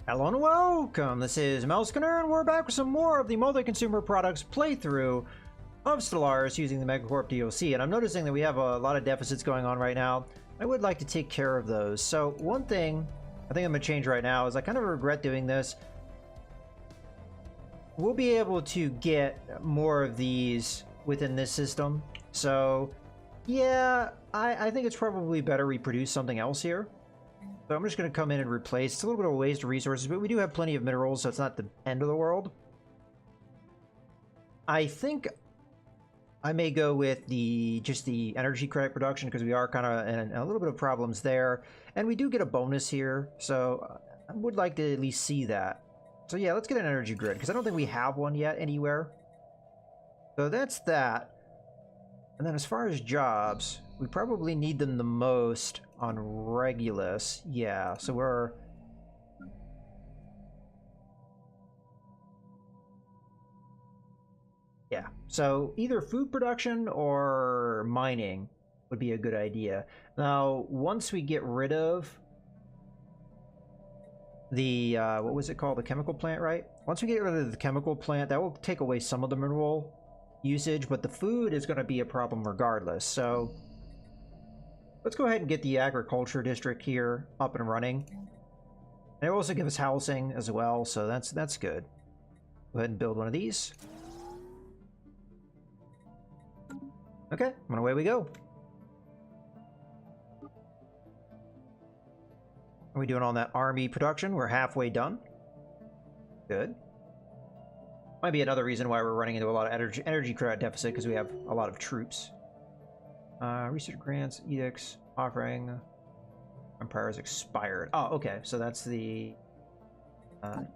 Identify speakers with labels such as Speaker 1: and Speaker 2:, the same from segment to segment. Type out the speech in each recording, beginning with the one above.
Speaker 1: Hello and welcome, this is Melskinner, and we're back with some more of the multi-consumer products playthrough of Stellaris using the MegaCorp DLC, and I'm noticing that we have a lot of deficits going on right now. I would like to take care of those. So one thing I think I'm going to change right now is I kind of regret doing this. We'll be able to get more of these within this system. So yeah, I think it's probably better we produce something else here. So I'm just going to come in and replace. It's a little bit of a waste of resources, but we do have plenty of minerals, so it's not the end of the world. I think I may go with just the energy credit production because we are kind of in a little bit of problems there. And we do get a bonus here, so I would like to at least see that. So yeah, let's get an energy grid because I don't think we have one yet anywhere. So that's that. And then as far as jobs, we probably need them the most on Regulus. Yeah, so we're... Yeah, so either food production or mining would be a good idea. Now, once we get rid of the, what was it called? The chemical plant, right? Once we get rid of the chemical plant, that will take away some of the mineral usage, but the food is going to be a problem regardless. So let's go ahead and get the agriculture district here up and running. And it will also give us housing as well, so that's good. Go ahead and build one of these. Okay, and away we go. Are we doing on that army production? We're halfway done. Good. Might be another reason why we're running into a lot of energy credit deficit, because we have a lot of troops. Research grants, edicts, offering. Empires expired. Oh, okay. So that's the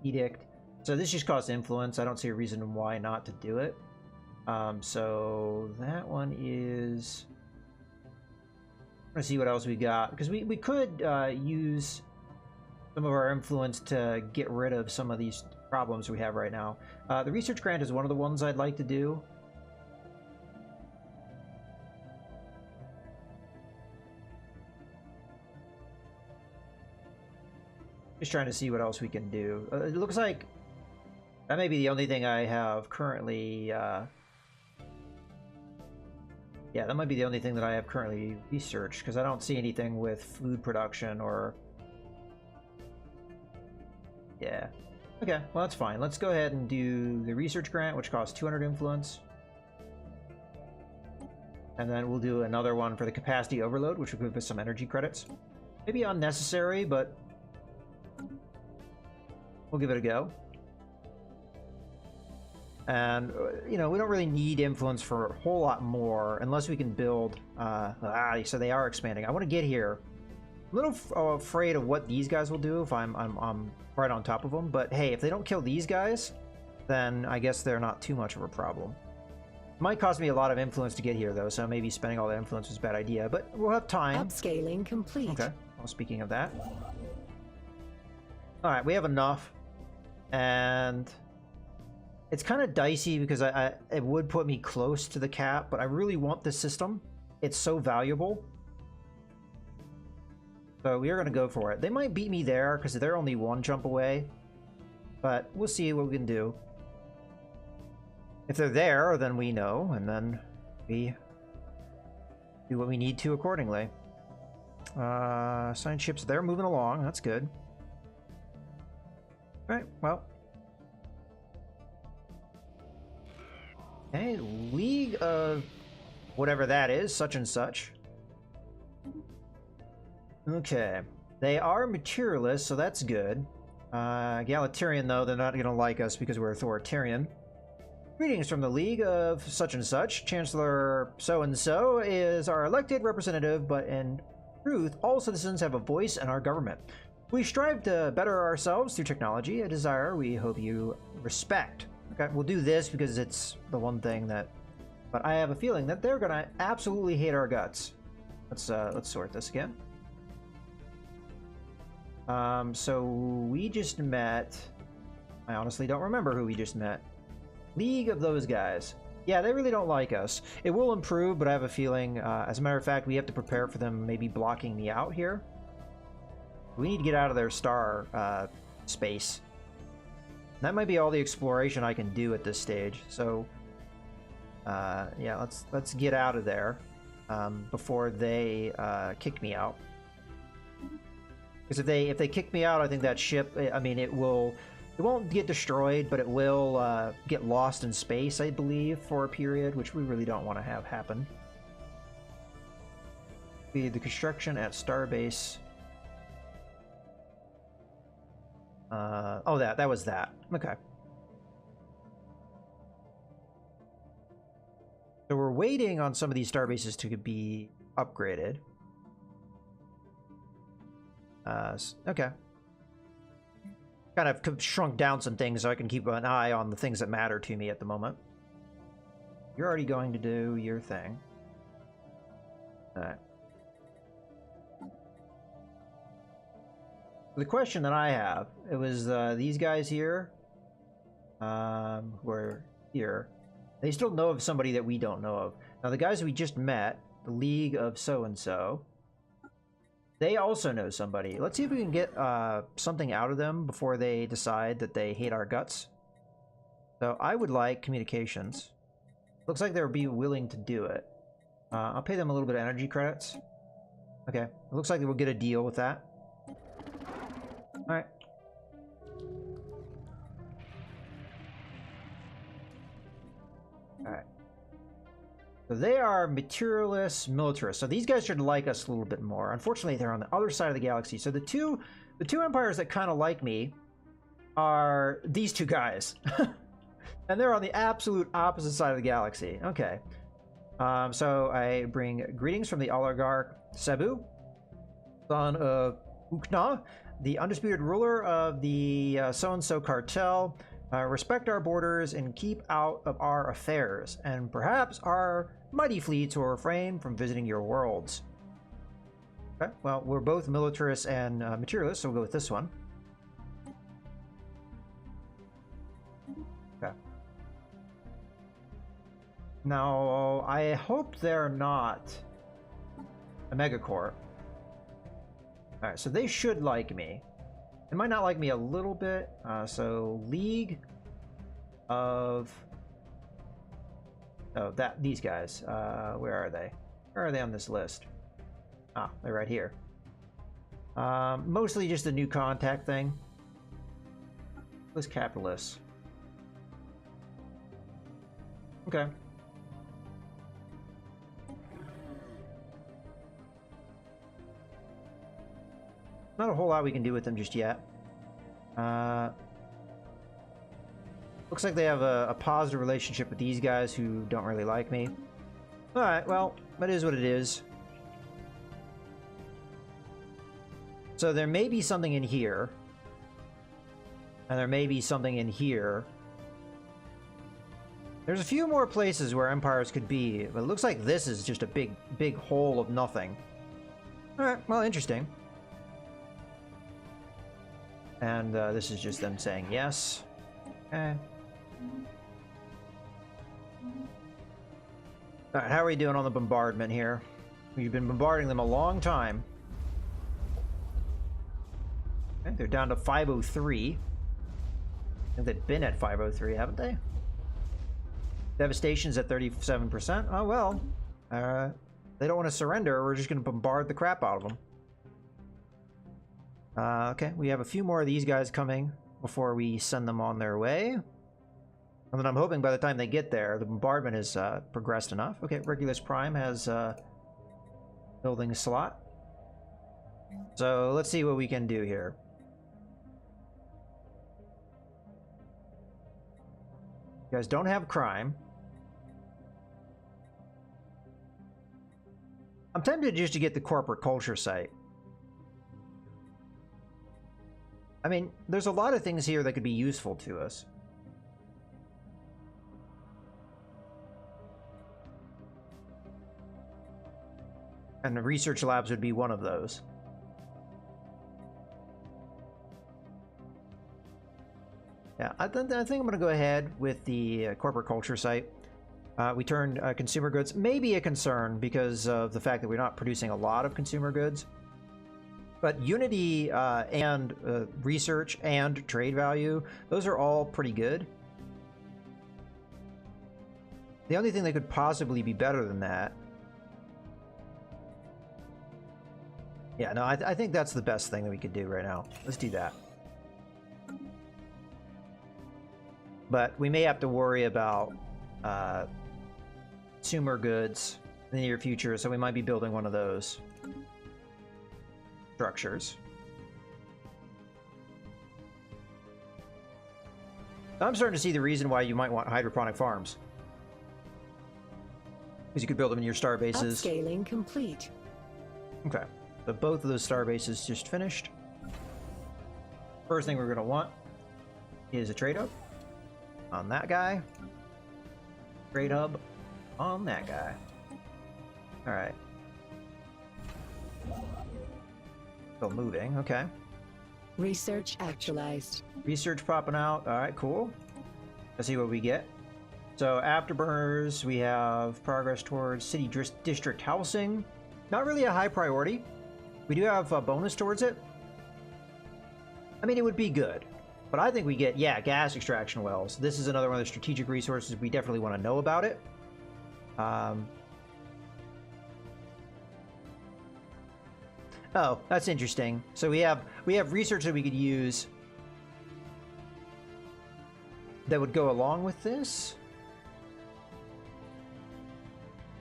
Speaker 1: edict. So this just costs influence. I don't see a reason why not to do it. So that one is... Let's see what else we got. Because we could use some of our influence to get rid of some of these problems we have right now. The research grant is one of the ones I'd like to do. Just trying to see what else we can do. It looks like that may be the only thing I have currently... yeah, that might be the only thing that I have currently researched, because I don't see anything with food production or... Yeah. Okay, well that's fine. Let's go ahead and do the research grant, which costs 200 influence. And then we'll do another one for the capacity overload, which will give us some energy credits. Maybe unnecessary, but we'll give it a go. And, you know, we don't really need influence for a whole lot more unless we can build... so they are expanding. I want to get here. I'm a little afraid of what these guys will do if I'm right on top of them. But hey, if they don't kill these guys, then I guess they're not too much of a problem. It might cost me a lot of influence to get here, though, so maybe spending all that influence was a bad idea. But we'll have time.
Speaker 2: Upscaling complete.
Speaker 1: Okay. Well, speaking of that. Alright, we have enough. And... it's kind of dicey because it would put me close to the cap, but I really want this system. It's so valuable. So we are going to go for it. They might beat me there because they're only one jump away. But we'll see what we can do. If they're there, then we know, and then we do what we need to accordingly. Science ships, they're moving along. That's good. Alright, well... okay, League of whatever that is, such and such. Okay, they are materialists, so that's good. Egalitarian, though, they're not going to like us because we're authoritarian. Greetings from the League of such and such. Chancellor so-and-so is our elected representative, but in truth, all citizens have a voice in our government. We strive to better ourselves through technology, a desire we hope you respect. Okay, we'll do this because it's the one thing that... but I have a feeling that they're gonna absolutely hate our guts. Let's sort this again. So we just met... I honestly don't remember who we just met. League of those guys. Yeah, they really don't like us. It will improve, but I have a feeling, as a matter of fact, we have to prepare for them maybe blocking me out here. We need to get out of their star space. That might be all the exploration I can do at this stage. So, yeah, let's get out of there before they kick me out. Because if they kick me out, I think that ship, I mean, it won't get destroyed, but it will get lost in space, I believe, for a period, which we really don't want to have happen. The construction at Starbase. Oh, that was that. Okay. So we're waiting on some of these starbases to be upgraded. Okay. Kind of shrunk down some things so I can keep an eye on the things that matter to me at the moment. You're already going to do your thing. Alright. The question that I have, it was these guys here, who are here. They still know of somebody that we don't know of. Now the guys we just met, the League of so-and-so, they also know somebody. Let's see if we can get something out of them before they decide that they hate our guts. So I would like communications. Looks like they'll be willing to do it. I'll pay them a little bit of energy credits. Okay, it looks like we'll get a deal with that. Alright. Alright. So they are materialists, militarists. So these guys should like us a little bit more. Unfortunately, they're on the other side of the galaxy. So the two empires that kind of like me are these two guys. And they're on the absolute opposite side of the galaxy. Okay. So I bring greetings from the oligarch Cebu, son of Ukna, the undisputed ruler of the so-and-so cartel. Respect our borders and keep out of our affairs, and perhaps our mighty fleets will refrain from visiting your worlds. Okay, well, we're both militarists and materialists, so we'll go with this one. Okay. Now, I hope they're not a MegaCorp. Alright, so they should like me. They might not like me a little bit. So League of these guys. Where are they? Where are they on this list? Ah, they're right here. Mostly just a new contact thing. List capitalists. Okay. Not a whole lot we can do with them just yet. Looks like they have a positive relationship with these guys who don't really like me. Alright, well, that is what it is. So there may be something in here. And there may be something in here. There's a few more places where empires could be, but it looks like this is just a big hole of nothing. Alright, well, interesting. And this is just them saying yes. Okay. Alright, how are we doing on the bombardment here? We've been bombarding them a long time. Okay, they're down to 503. I think they've been at 503, haven't they? Devastation's at 37%. Oh well. They don't want to surrender. We're just going to bombard the crap out of them. Okay, we have a few more of these guys coming before we send them on their way. And then I'm hoping by the time they get there, the bombardment has progressed enough. Okay, Regulus Prime has building slot. So let's see what we can do here. You guys don't have crime. I'm tempted just to get the corporate culture site. I mean, there's a lot of things here that could be useful to us. And the research labs would be one of those. Yeah, I think I'm going to go ahead with the corporate culture site. We turned consumer goods, maybe a concern because of the fact that we're not producing a lot of consumer goods. But Unity and research and trade value, those are all pretty good. The only thing that could possibly be better than that... Yeah, no, I think that's the best thing that we could do right now. Let's do that. But we may have to worry about consumer goods in the near future, so we might be building one of those structures. I'm starting to see the reason why you might want hydroponic farms. Because you could build them in your star bases.
Speaker 2: Upscaling complete.
Speaker 1: Okay, so both of those star bases just finished. First thing we're going to want is a trade hub on that guy. Trade hub on that guy. All right. Still moving, okay.
Speaker 2: Research actualized.
Speaker 1: Research popping out. All right, cool. Let's see what we get. So afterburners, we have progress towards city district housing. Not really a high priority. We do have a bonus towards it. I mean, it would be good. But I think we get, yeah, gas extraction wells. This is another one of the strategic resources we definitely want to know about it. Oh, that's interesting. So we have research that we could use that would go along with this.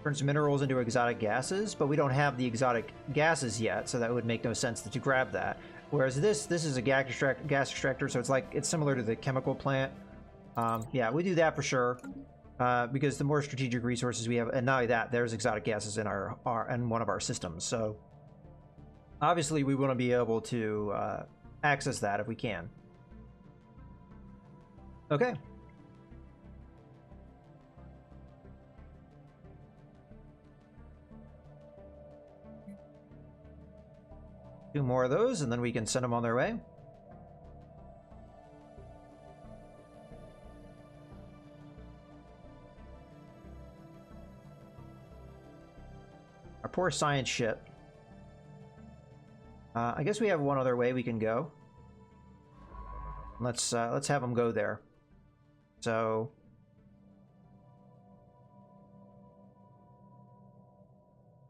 Speaker 1: Turns minerals into exotic gases, but we don't have the exotic gases yet, so that would make no sense to grab that. Whereas this is a gas extractor, so it's similar to the chemical plant. Yeah, we do that for sure. Because the more strategic resources we have, and not only that, there's exotic gases in in one of our systems. So obviously we want to be able to access that if we can. Okay. Two more of those, and then we can send them on their way. Our poor science ship. I guess we have one other way we can go. Let's have them go there. So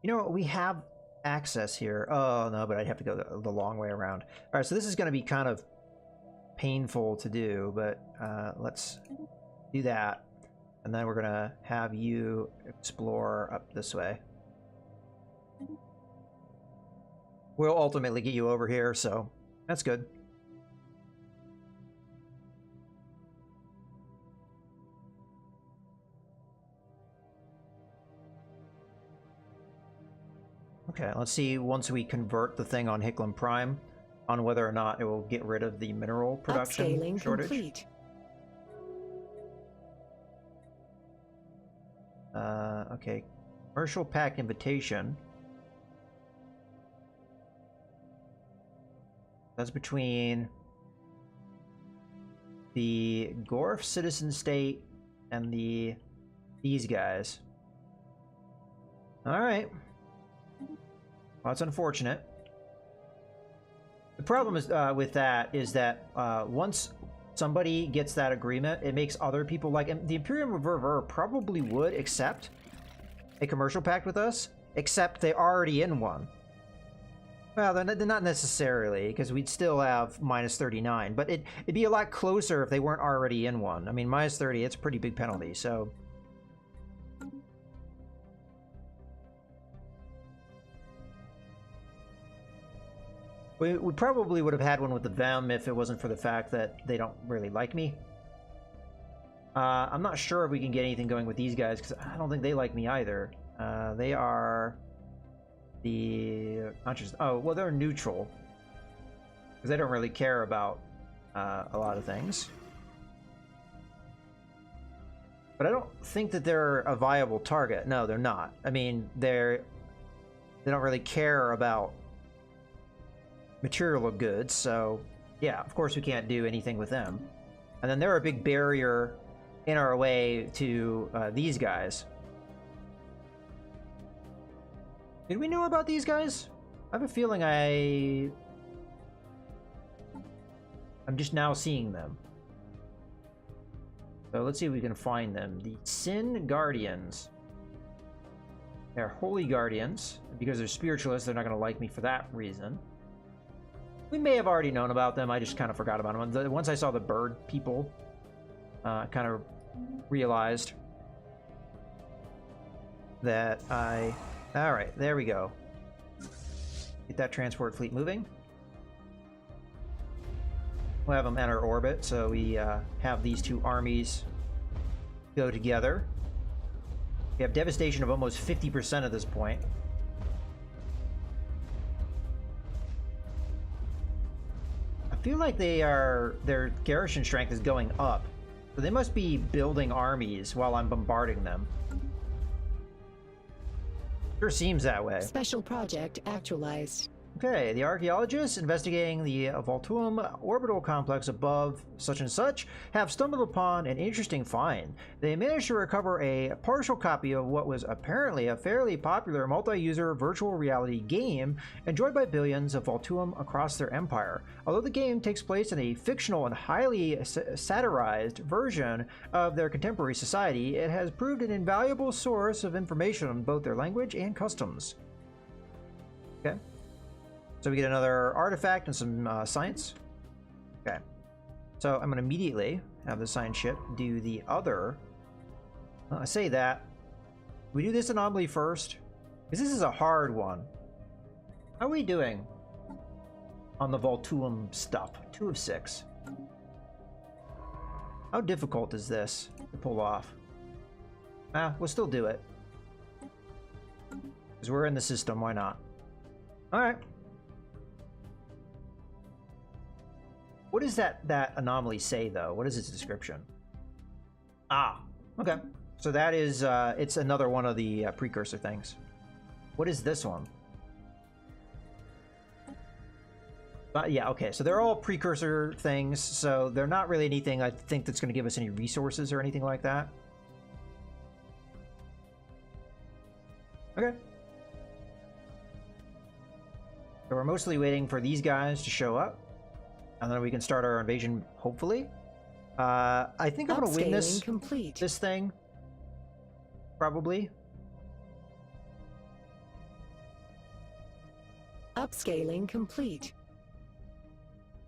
Speaker 1: you know what, we have access here. Oh no, but I'd have to go the long way around. All right, so this is going to be kind of painful to do, but let's do that, and then we're gonna have you explore up this way. We'll ultimately get you over here, so that's good. Okay, let's see once we convert the thing on Hicklin Prime on whether or not it will get rid of the mineral production
Speaker 2: Upscaling
Speaker 1: shortage.
Speaker 2: Complete.
Speaker 1: Okay, commercial pack invitation. That's between the Gorf citizen state and these guys. All right. Well, that's unfortunate. The problem is with that is that once somebody gets that agreement, it makes other people like the Imperium Reverver probably would accept a commercial pact with us, except they're already in one. Well, they're not necessarily, because we'd still have minus 39, but it'd be a lot closer if they weren't already in one. I mean, minus 30, it's a pretty big penalty, so... We probably would have had one with the Vem if it wasn't for the fact that they don't really like me. I'm not sure if we can get anything going with these guys, because I don't think they like me either. They are... oh, well, they're neutral. Because they don't really care about a lot of things. But I don't think that they're a viable target. No, they're not. I mean, they don't really care about material goods, so yeah, of course we can't do anything with them. And then they're a big barrier in our way to these guys. Did we know about these guys? I have a feeling I'm just now seeing them. So let's see if we can find them. The Sin Guardians. They're holy guardians. Because they're spiritualists, they're not going to like me for that reason. We may have already known about them. I just kind of forgot about them. Once I saw the bird people, I kind of realized that Alright, there we go. Get that transport fleet moving. We'll have them enter orbit, so we have these two armies go together. We have devastation of almost 50% at this point. I feel like their garrison strength is going up. So they must be building armies while I'm bombarding them. Sure seems that way.
Speaker 2: Special project actualized.
Speaker 1: Okay, the archaeologists investigating the Voltuum orbital complex above such and such have stumbled upon an interesting find. They managed to recover a partial copy of what was apparently a fairly popular multi-user virtual reality game enjoyed by billions of Voltuum across their empire. Although the game takes place in a fictional and highly satirized version of their contemporary society, it has proved an invaluable source of information on both their language and customs. Okay. So we get another artifact and some science. Okay. So I'm going to immediately have the science ship do the other. I say that. We do this anomaly first. Because this is a hard one. How are we doing on the Voltuum stuff? 2 of 6. How difficult is this to pull off? We'll still do it. Because we're in the system, why not? Alright. What does that anomaly say, though? What is its description? Okay. So that is, it's another one of the precursor things. What is this one? Yeah, okay. So they're all precursor things, so they're not really anything I think that's going to give us any resources or anything like that. Okay. So we're mostly waiting for these guys to show up. And then we can start our invasion, hopefully. I think I'm going to win this thing. Probably.
Speaker 2: Upscaling complete.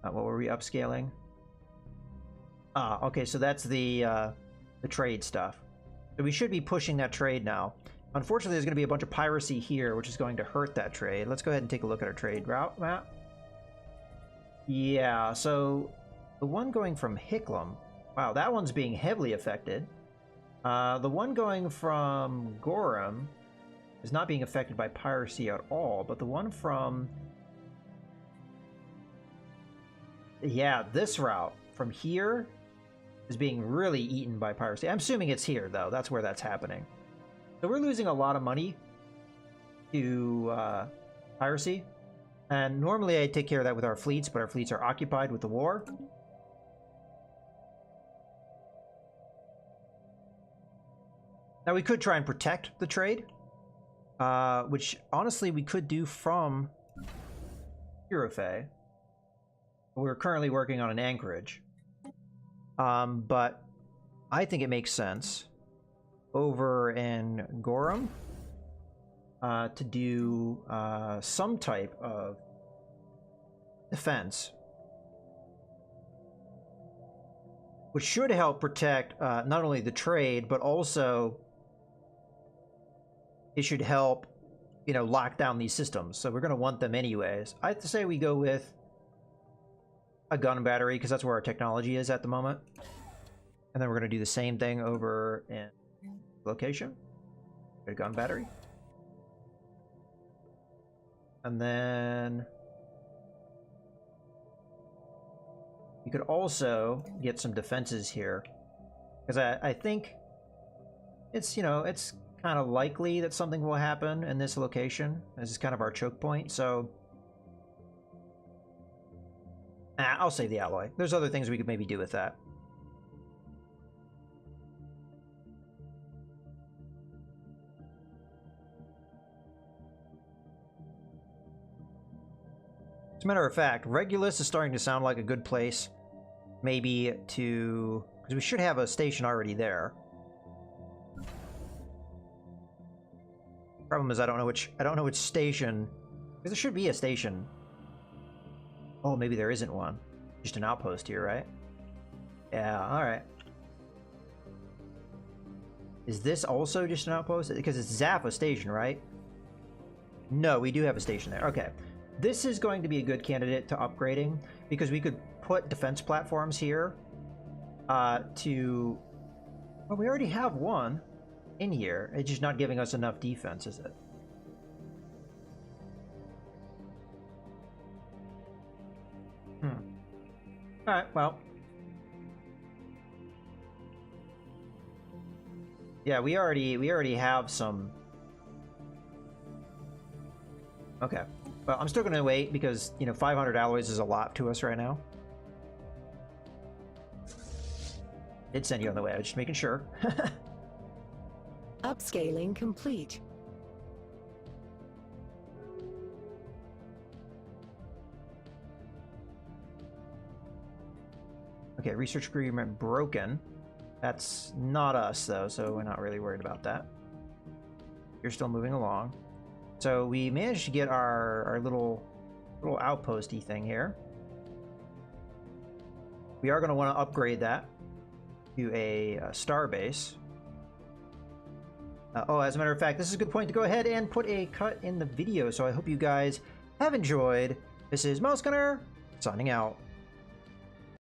Speaker 1: What were we upscaling? Okay, so that's the trade stuff. So we should be pushing that trade now. Unfortunately, there's going to be a bunch of piracy here, which is going to hurt that trade. Let's go ahead and take a look at our trade route map. Yeah, so the one going from Hicklum, wow, that one's being heavily affected. The one going from Gorham is not being affected by piracy at all, but the one from... Yeah, this route from here is being really eaten by piracy. I'm assuming it's here, though. That's where that's happening. So we're losing a lot of money to piracy. And normally I take care of that with our fleets, but our fleets are occupied with the war. Now we could try and protect the trade, which honestly we could do from Eurofay. We're currently working on an anchorage. But I think it makes sense over in Gorham to do some type of defense, which should help protect not only the trade, but also it should help, you know, lock down these systems. So we're going to want them anyways. I have to say we go with a gun battery because that's where our technology is at the moment. And then we're going to do the same thing over in location. A gun battery. And then you could also get some defenses here. Because I think it's, you know, it's kind of likely that something will happen in this location. This is kind of our choke point, so... I'll save the alloy. There's other things we could maybe do with that. a matter of fact, Regulus is starting to sound like a good place. Maybe to... because we should have a station already there. Problem is I don't know which station, because there should be a station. Oh, maybe there isn't one. Just an outpost here, right? Yeah, alright. Is this also just an outpost? Because it's Zaffa Station, right? No, we do have a station there. Okay. This is going to be a good candidate to upgrading, because we could put defense platforms here to... well, we already have one in here. It's just not giving us enough defense, is it? Alright, well. Yeah, we already have some... okay. Well, I'm still gonna wait because, you know, 500 alloys is a lot to us right now. Did send you on the way, I was just making sure.
Speaker 2: Upscaling complete.
Speaker 1: Okay, research agreement broken. That's not us, though, so we're not really worried about that. You're still moving along. So we managed to get our little outposty thing here. We are going to want to upgrade that to a star base. Oh, as a matter of fact, this is a good point to go ahead and put a cut in the video, so I hope you guys have enjoyed. This is Mouse Gunner, signing out.